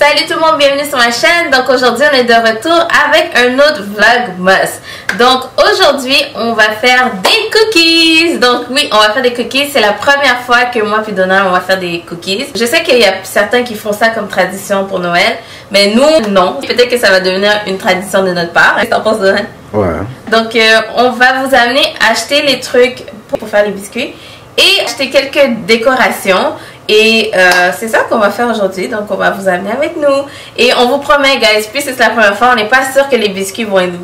Salut tout le monde, bienvenue sur ma chaîne. Donc aujourd'hui on est de retour avec un autre vlogmas. Donc aujourd'hui on va faire des cookies. Donc oui, on va faire des cookies. C'est la première fois que moi puis Donald on va faire des cookies. Je sais qu'il y a certains qui font ça comme tradition pour Noël, mais nous non. Peut-être que ça va devenir une tradition de notre part. Qu'est-ce que t'en penses, Donald? Ouais. Donc on va vous amener acheter les trucs pour faire les biscuits et acheter quelques décorations. Et c'est ça qu'on va faire aujourd'hui. Donc on va vous amener avec nous. Et on vous promet, guys, puisque c'est la première fois, on n'est pas sûr que les biscuits vont être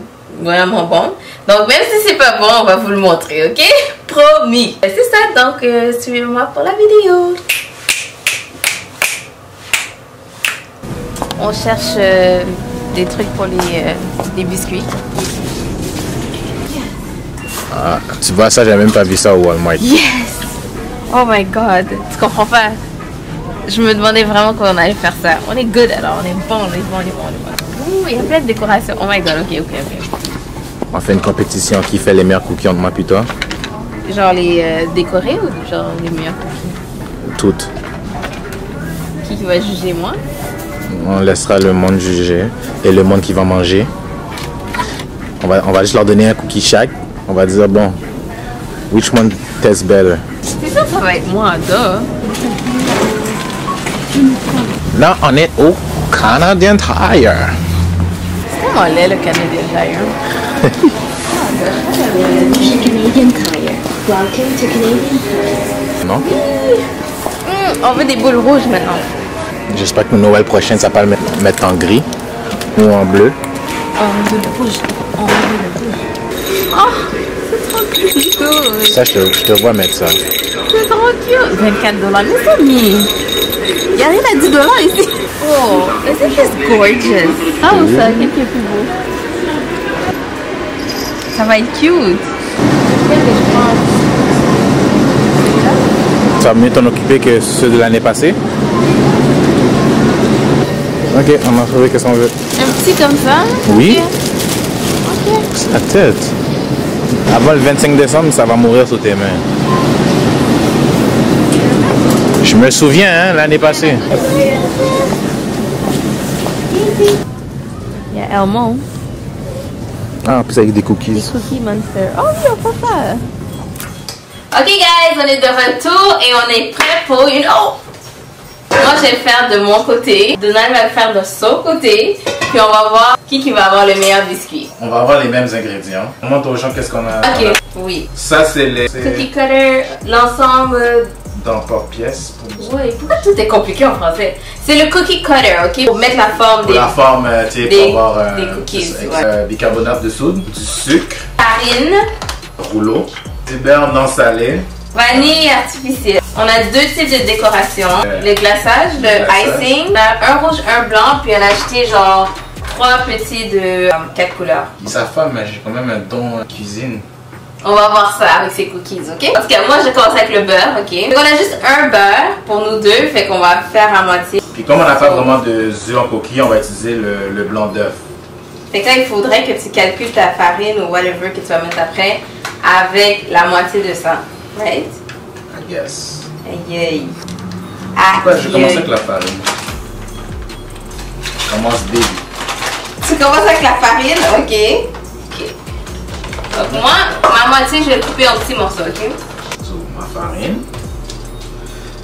vraiment bons. Donc même si c'est pas bon, on va vous le montrer, ok? Promis. C'est ça, donc suivez-moi pour la vidéo. On cherche des trucs pour les biscuits. Ah, tu vois ça, j'ai même pas vu ça au Walmart. Yes! Oh my god, tu comprends pas? Je me demandais vraiment qu'on allait faire ça. On est good alors, on est bon, on est bon, on est bon, on est bon. Ouh, il y a plein de décorations. Oh my god, ok. On fait une compétition qui fait les meilleurs cookies entre moi et toi. Genre les décorés ou genre les meilleurs cookies? Toutes. Qui va juger moi? On laissera le monde juger et le monde qui va manger. On va juste leur donner un cookie chaque. On va dire bon, which one tastes better? C'est sûr ça va être moi, duh. Là, on est au Canadian Tire. C'est tellement laid le Canadian Tire. Canadian Tire. Welcome to Canadian Tire. Non? On veut des boules rouges maintenant. J'espère que Noël prochain, ça va le mettre en gris ou en bleu. On veut le rouge. On veut le rouge. Oh, c'est trop cute. Ça, je te vois mettre ça. C'est trop cute. 24 $. Mais c'est mis. Il n'y a rien à 10 $ ici. Oh, isn't this gorgeous? Ah, oh, ça, qu'est-ce qui est plus beau? Ça va être cute. Ça va mieux t'en occuper que ceux de l'année passée? Ok, on a trouvé qu'est-ce qu'on veut. Un petit comme ça? Oui. Ok. C'est la tête. Avant le 25 décembre, ça va mourir sous tes mains. Je me souviens, hein, l'année passée. Il y a Elmo. Ah, puis avec des cookies. Des cookies Monster. Oh oui, on peut faire. Ok guys, on est de retour et on est prêt pour une... Oh! Moi je vais le faire de mon côté. Donald va le faire de son côté. Puis on va voir qui va avoir le meilleur biscuit. On va avoir les mêmes ingrédients. On montre aux gens qu'est-ce qu'on a. Ok, oui. Ça, c'est les... Cookie cutter, l'ensemble... Dans porte-pièce. Oui, pourquoi tout est compliqué en français? C'est le cookie cutter, ok? Pour mettre la forme Pour des... la forme, tu sais, pour avoir... des cookies, bicarbonate de soude, du sucre, farine, rouleau, du beurre non salé, vanille artificielle. On a deux types de décoration. Le glaçage, le icing. On a un rouge, un blanc, puis on a acheté genre 3 petits de 4 couleurs. Sa femme, j'ai quand même un don en cuisine. On va voir ça avec ces cookies, ok? Parce que moi, je commence avec le beurre, ok? Donc, on a juste un beurre pour nous deux, fait qu'on va faire à moitié. Puis comme on n'a pas vraiment de œufs en coquille, on va utiliser le blanc d'œuf. Fait que là, il faudrait que tu calcules ta farine ou whatever que tu vas mettre après avec la moitié de ça, right? I guess. Aïe aïe. Pourquoi je commence avec la farine? Je commence début. Tu commences avec la farine, ok? Donc moi, ma moitié, je vais le couper en petits morceaux, ok? So, ma farine.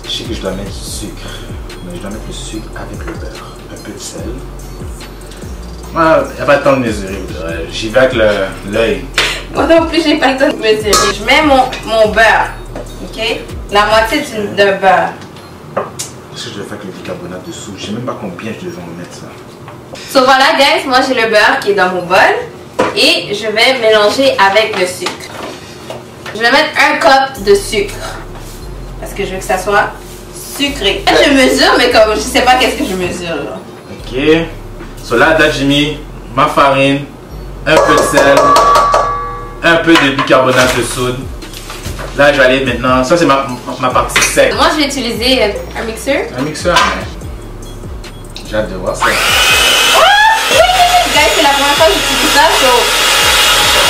Je sais que je dois mettre du sucre. Mais je dois mettre le sucre avec le beurre. Un peu de sel. Il n'y a pas le temps de mesurer. J'y vais avec l'œil. Moi non plus, j'ai pas le temps de mesurer. Je mets mon beurre, ok? La moitié d'un beurre. Est-ce que je dois faire avec le bicarbonate de soude? Je sais même pas combien je devais en mettre ça. So voilà, guys, moi j'ai le beurre qui est dans mon bol. Et je vais mélanger avec le sucre. Je vais mettre un cup de sucre. Parce que je veux que ça soit sucré. Là, je mesure, mais comme je sais pas qu'est-ce que je mesure là. Ok. So là, j'ai mis ma farine, un peu de sel, un peu de bicarbonate de soude. Là, je vais aller maintenant. Ça, c'est ma partie sec. Moi, je vais utiliser un mixeur. Un mixeur, hein? J'ai hâte de voir ça. Guys, c'est la première fois que j'utilise ça,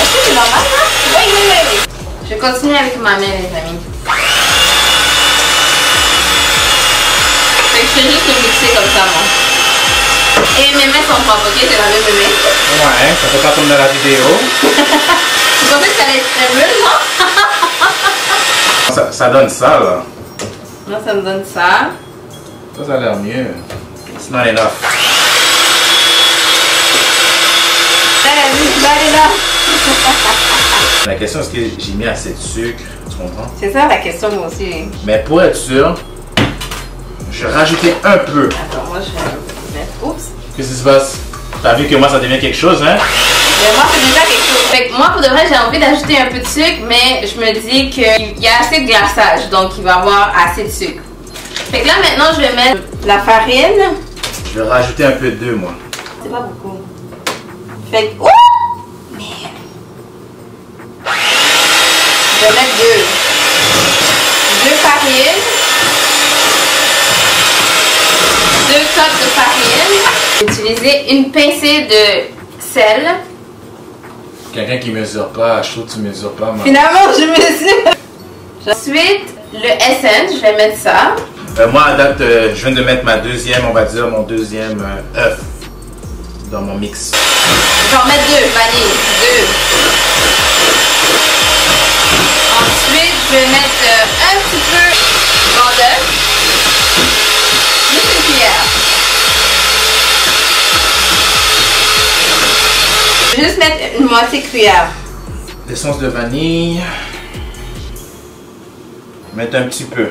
est-ce que c'est normal là? Oui. Je vais continuer avec ma main, les amis. Fait que je fais juste le mixer comme ça, moi. Et mes mains sont propres, ok? J'ai lavé mes mains. Ouais, ça fait pas comme dans la vidéo. Tu pensais que ça allait être très bleu, non? Ça donne ça, là. Moi, ça me donne ça. Ça a l'air mieux. It's not enough. La question, est-ce que j'ai mis assez de sucre? Tu comprends? C'est ça la question, moi aussi. Mais pour être sûr, je vais rajouter un peu. Attends, moi, je vais mettre... Oups. Qu'est-ce qui se passe? T'as vu que moi, ça devient quelque chose, hein? Mais moi, c'est déjà quelque chose. Fait que moi, pour de vrai, j'ai envie d'ajouter un peu de sucre, mais je me dis qu'il y a assez de glaçage, donc il va y avoir assez de sucre. Fait que là, maintenant, je vais mettre la farine. Je vais rajouter un peu d'œuf, moi. C'est pas beaucoup. Fait que... Ouh! Merde. Je vais mettre deux farines. 2 cups de farine. Utiliser une pincée de sel. Quelqu'un qui mesure pas, je trouve que tu mesures pas, moi. Finalement, je mesure. Ensuite, le essence, je vais mettre ça. Moi, à date, je viens de mettre ma deuxième, on va dire, mon deuxième œuf dans mon mix. Je vais en mettre 2, vanille. 2. Ensuite, je vais mettre un petit peu blanc d'œuf. Juste une cuillère. Je vais juste mettre une moitié cuillère. L'essence de vanille. Mettre un petit peu.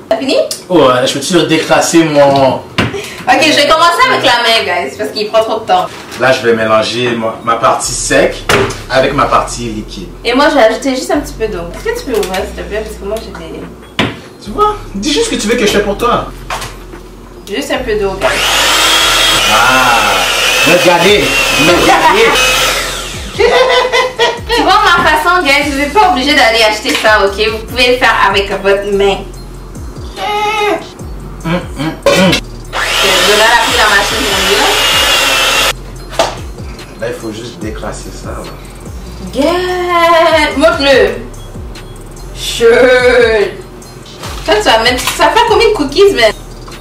T'as fini? Oh, je peux-tu décrasser mon... Ok, je vais commencer avec la main, guys, parce qu'il prend trop de temps. Là, je vais mélanger ma partie sec avec ma partie liquide. Et moi, je vais ajouter juste un petit peu d'eau. Est-ce que tu peux ouvrir, s'il te plaît? Parce que moi, j'ai des... Tu vois? Dis juste ce que tu veux que je fasse pour toi. Juste un peu d'eau, guys. Ah! Regardez! Regardez! Tu vois ma façon, guys, vous n'êtes pas obligé d'aller acheter ça, ok? Vous pouvez le faire avec votre main. Je vais la pris la machine, Là, il faut juste décrasser ça. Là. Get! Montre-le! Chut! Toi, tu vas mettre... Ça fait combien de cookies, man?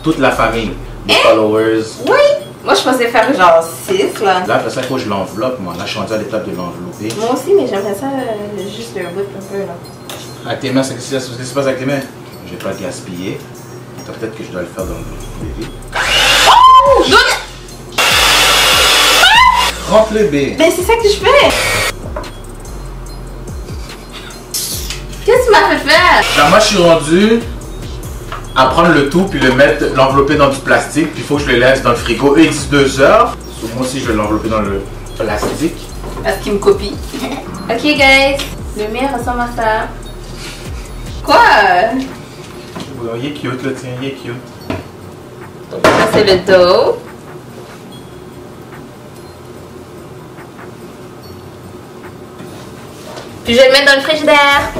Toute la famille, les followers. Oui! Moi, je pensais faire genre 6, là. Là, après ça, il faut que je l'enveloppe, moi. Là, je suis rendu à l'étape de l'envelopper. Moi aussi, mais j'aimerais ça juste le whip un peu, là. Avec tes mains, ce qui se passe avec tes mains? Je vais pas le gaspiller. Peut-être que je dois le faire dans le bébé. Oh! Donne! Rentre le bébé. Mais c'est ça que je fais! Qu'est-ce que tu m'as fait faire? Là, moi, je suis rendu à prendre le tout puis l'envelopper dans du plastique. Puis il faut que je le laisse dans le frigo. Eux, ils disent 2 heures. So, moi aussi, je vais l'envelopper dans le plastique. Parce qu'il me copie. Ok, guys. Le mien ressemble à ça. Quoi? Oh, il est cute, là, tiens, il est cute. Ça, c'est le dos. Puis je vais le mettre dans le frigidaire.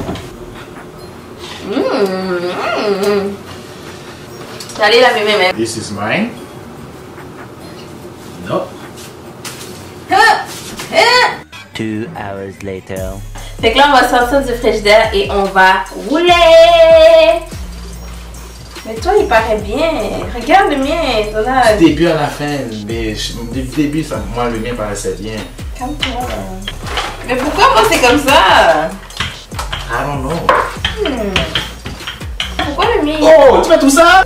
Allez, laver mes mains. This is mine. Non. 2 hours later. Fait que là, on va sortir du frigidaire et on va rouler. Mais toi, il paraît bien. Regarde le mien. Là. Du début à la fin, mais du début, ça, moi, le mien paraissait bien. Calme-toi. Mais pourquoi moi, c'est comme ça? I don't know. Pourquoi le mien? Oh, tu fais tout ça?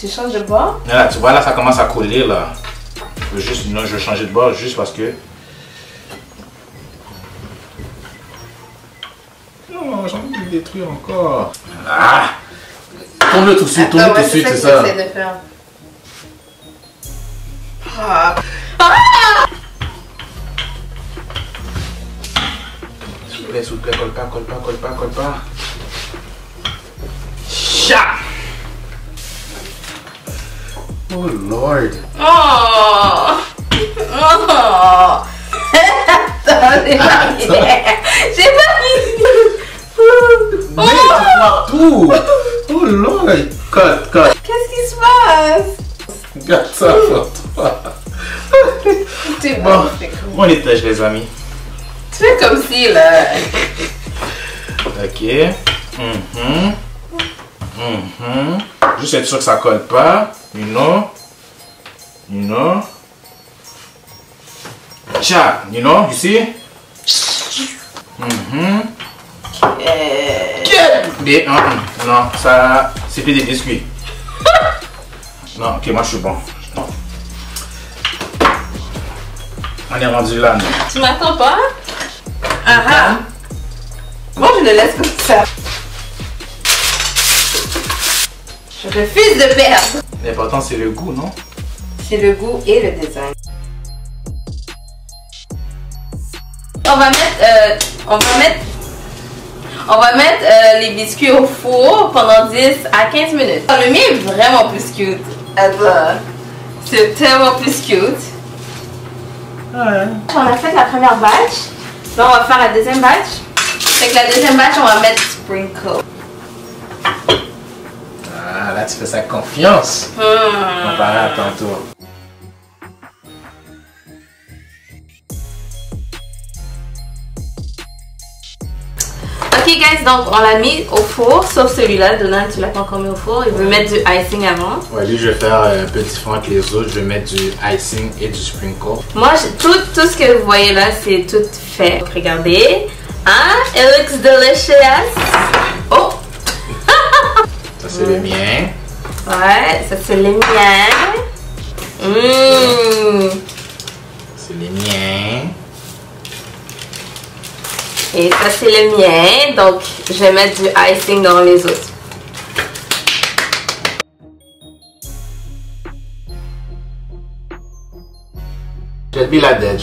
Tu changes de bord? Là, tu vois, là, ça commence à coller, là. Non, je vais changer de bord juste parce que... Non, j'ai envie de le détruire encore. Ah! Tourne-le tout de suite, tourne-le tout de suite, c'est ça. De faire. Ah. S'il vous plaît, colle pas, colle pas, colle pas, colle pas. Cha! Oh Lord! Oh! Oh! Attends, j'ai pas fini! J'ai pas fini! Mais tu vois tout! Oh Lord! Cut! Qu'est-ce qui se passe? Regarde ça pour toi! C'est Bon, on étage les amis. Tu fais comme si là. Ok. Juste être sûr que ça colle pas. You know. Tcha, you know, you see? Mais non, ça, c'est plus des biscuits. Non, ok, moi je suis bon. Non. On est rendu là, non? Tu m'attends pas? Moi, je le laisse comme ça. Je refuse de perdre. L'important, c'est le goût, non? C'est le goût et le design. On va mettre les biscuits au four pendant 10 à 15 minutes. Le mien est vraiment plus cute. C'est tellement plus cute. Ouais. On a fait la première batch. Là, on va faire la deuxième batch. Fait que la deuxième batch, on va mettre sprinkle. Ah, là, tu fais ça confiance. On parlera à tantôt. Ok guys, donc on l'a mis au four, sauf celui-là. Donald, tu l'as pas encore mis au four. Il veut mettre du icing avant. Ouais, lui, je vais faire un peu différent que les autres. Je vais mettre du icing et du sprinkle. Moi, tout ce que vous voyez là, c'est tout fait. Donc, regardez. Hein? It looks delicious. Oh! Ça, c'est le mien. Ouais, ça c'est les miens. C'est les miens. Et ça c'est le mien. Donc, je vais mettre du icing dans les autres. Shelby la dead.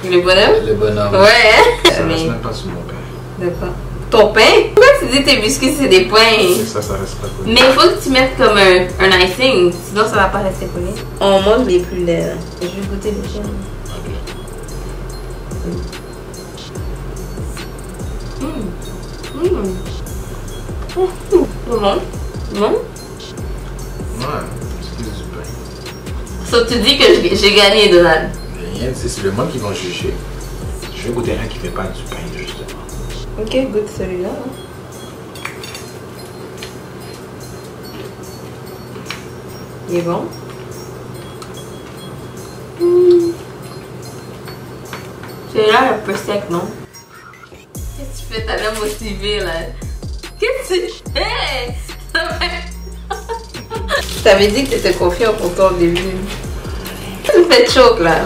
Le bonhomme? Le bonhomme. Ouais. Ça reste même pas sur mon pain. De quoi? Ton pain? Pourquoi tu dis tes biscuits c'est des pains? Ça reste pas collé. Mais il faut que tu mettes comme un icing, sinon ça va pas rester collé. On mange les plus laids là. Je vais goûter les chiens. Comment? Non? Ouais, c'est du pain. Sauf tu dis que j'ai gagné, Donald. Rien, c'est le monde qui va juger. Je vais goûter un qui fait pas du pain, justement. Ok, goûte celui-là. Il est bon? Celui-là est un peu sec, non? Qu'est-ce que tu fais? T'as l'air motivé, là. Qu'est-ce que tu fais? Je t'avais dit que t'étais confiant pour toi au début. Tu me fais choc, là.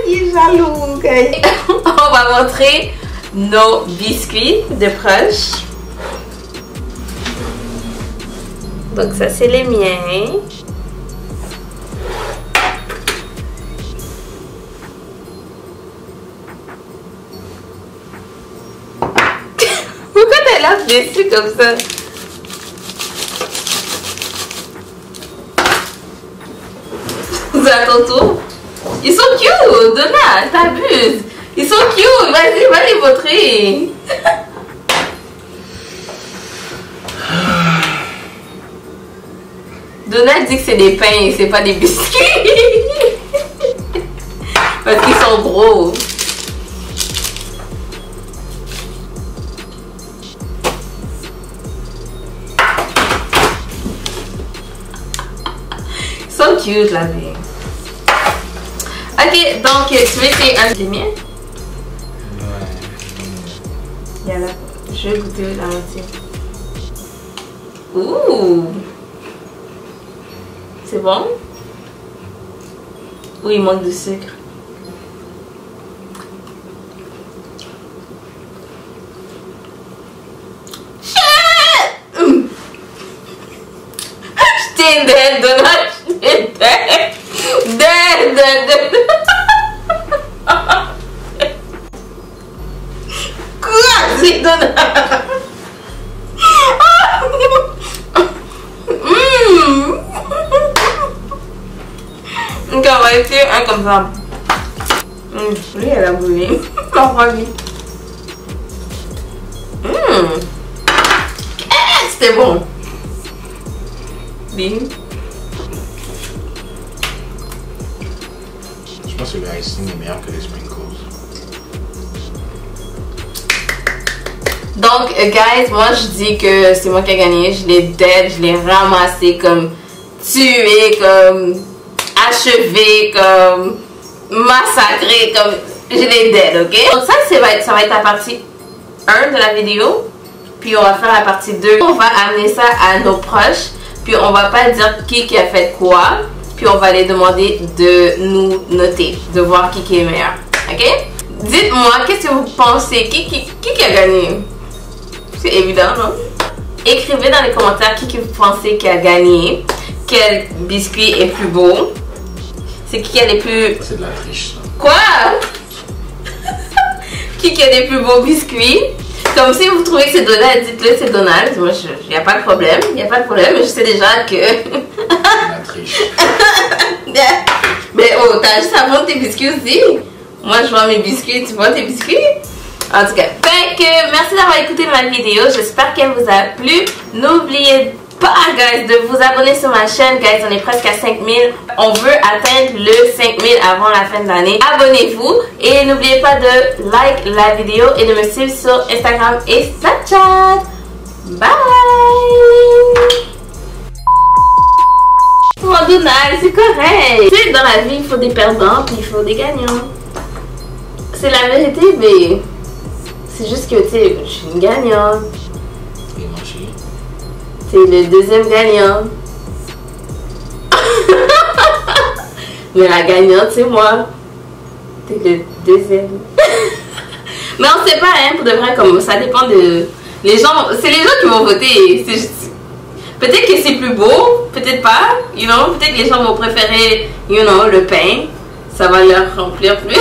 Il est jaloux, okay. On va montrer nos biscuits de proche. Donc ça c'est les miens. Pourquoi t'as l'air déçu comme ça? C'est à ton tour. Ils sont cute, Donald, t'abuses. Ils sont cute, vas-y, va les montrer. Donald dit que c'est des pains, c'est pas des biscuits. Parce qu'ils sont gros. Ils sont cute, la vie. Ok, donc tu veux essayer un des miens? Ouais. Y'a là, je vais goûter la moitié. Ouh! C'est bon? Ou il manque de sucre? Je t'ai dead, Donald! Je t'ai dead! Dead! Quoi? C'est Donald! Donc on va essayer un comme ça. Lui elle a brûlé. C'était bon. Bim. Je pense que le icing est meilleur que les sprinkles. Donc, guys, moi je dis que c'est moi qui ai gagné. Je l'ai dead, je l'ai ramassé, comme tué, comme achevé, comme massacré, comme je l'ai dead, ok? Donc ça, ça va être la partie 1 de la vidéo. Puis on va faire la partie 2. On va amener ça à nos proches. Puis on va pas dire qui a fait quoi. Puis on va les demander de nous noter, de voir qui est meilleur. Ok? Dites-moi, qu'est-ce que vous pensez? Qui a gagné? C'est évident, non? Écrivez dans les commentaires qui vous pensez qui a gagné. Quel biscuit est plus beau? C'est qui a les plus... C'est de la triche. Quoi? Qui a les plus beaux biscuits? Comme si vous trouvez que c'est Donald, dites-le c'est Donald. Moi, il n'y a pas de problème. Il n'y a pas de problème. Je sais déjà que... La triche. Mais oh, t'as juste à vendre tes biscuits aussi. Moi, je vends mes biscuits. Tu vois tes biscuits? En tout cas, merci d'avoir écouté ma vidéo. J'espère qu'elle vous a plu. N'oubliez pas, guys, de vous abonner sur ma chaîne. Guys, on est presque à 5000. On veut atteindre le 5000 avant la fin de l'année. Abonnez-vous. Et n'oubliez pas de like la vidéo et de me suivre sur Instagram et Snapchat. Bye! Oh, Donald, c'est correct. Tu sais, dans la vie, il faut des perdants puis il faut des gagnants. C'est la vérité, mais c'est juste que, tu sais, je suis une gagnante. Et moi, chérie. C'est le deuxième gagnant. Mais la gagnante, c'est moi. T'es le deuxième. Mais on sait pas, hein, pour de vrai, comme ça dépend de... Les gens, c'est les gens qui vont voter. C'est juste... Peut-être que c'est plus beau, peut-être pas, you know. Peut-être que les gens vont préférer, you know, le pain. Ça va leur remplir plus.